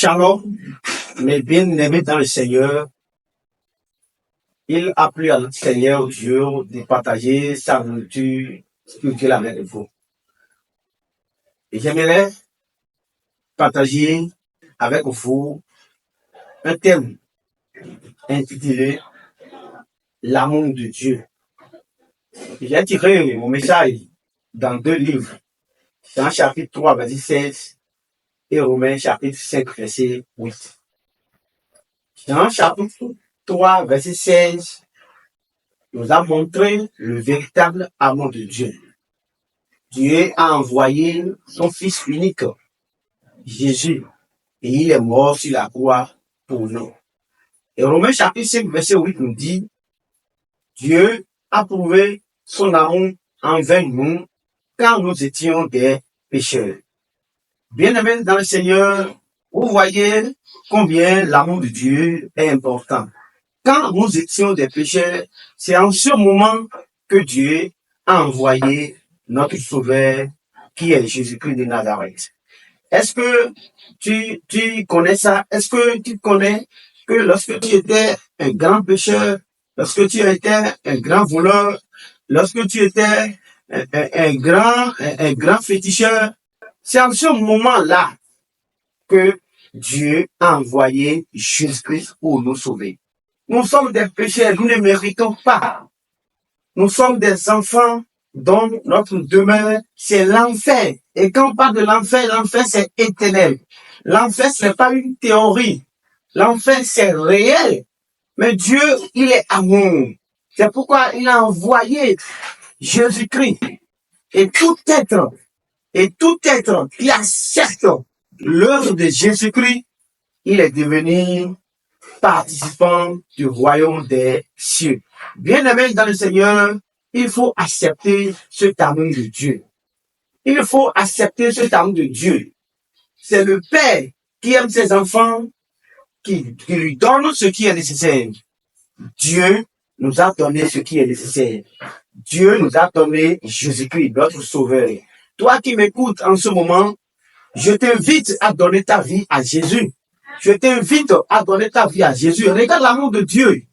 Shalom, mes bien-aimés dans le Seigneur, il a plu à notre Seigneur Dieu de partager sa nourriture spirituelle avec vous. Et j'aimerais partager avec vous un thème intitulé L'amour de Dieu. J'ai tiré mon message dans 2 livres, dans chapitre 3, verset 16 et Romains chapitre 5, verset 8. Dans chapitre 3, verset 16, nous a montré le véritable amour de Dieu. Dieu a envoyé son Fils unique, Jésus, et il est mort sur la croix pour nous. Et Romains chapitre 5, verset 8 nous dit, Dieu a prouvé son amour envers nous quand nous étions des pécheurs. Bien-aimés dans le Seigneur, vous voyez combien l'amour de Dieu est important. Quand nous étions des pécheurs, c'est en ce moment que Dieu a envoyé notre Sauveur, qui est Jésus-Christ de Nazareth. Est-ce que tu connais ça? Est-ce que tu connais que lorsque tu étais un grand pécheur, lorsque tu étais un grand voleur, lorsque tu étais un grand féticheur, c'est en ce moment-là que Dieu a envoyé Jésus-Christ pour nous sauver. Nous sommes des pécheurs, nous ne méritons pas. Nous sommes des enfants dont notre demeure, c'est l'enfer. Et quand on parle de l'enfer c'est éternel. L'enfer, ce n'est pas une théorie. L'enfer, c'est réel. Mais Dieu, il est amour. C'est pourquoi il a envoyé Jésus-Christ. Et tout être qui accepte l'œuvre de Jésus-Christ, il est devenu participant du royaume des cieux. Bien-aimés dans le Seigneur, il faut accepter cet amour de Dieu. Il faut accepter cet amour de Dieu. C'est le Père qui aime ses enfants, qui lui donne ce qui est nécessaire. Dieu nous a donné ce qui est nécessaire. Dieu nous a donné Jésus-Christ, notre Sauveur. Toi qui m'écoutes en ce moment, je t'invite à donner ta vie à Jésus. Je t'invite à donner ta vie à Jésus. Regarde l'amour de Dieu.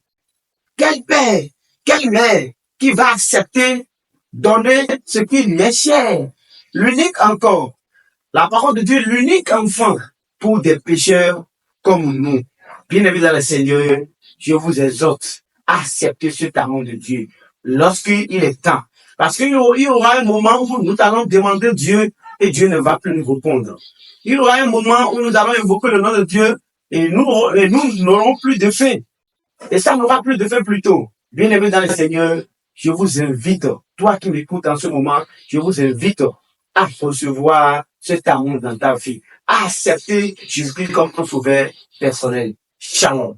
Quel père, quelle mère qui va accepter donner ce qui lui est cher. L'unique encore. La parole de Dieu, l'unique enfant pour des pécheurs comme nous. Bien-aimés dans le Seigneur, je vous exhorte à accepter cet amour de Dieu lorsqu'il est temps. Parce qu'il y aura un moment où nous allons demander Dieu et Dieu ne va plus nous répondre. Il y aura un moment où nous allons invoquer le nom de Dieu et nous n'aurons plus de faim. Et ça n'aura plus de faim plus tôt. Bien-aimés dans le Seigneur, je vous invite, toi qui m'écoutes en ce moment, je vous invite à recevoir cet amour dans ta vie, à accepter Jésus-Christ comme ton sauveur personnel. Shalom.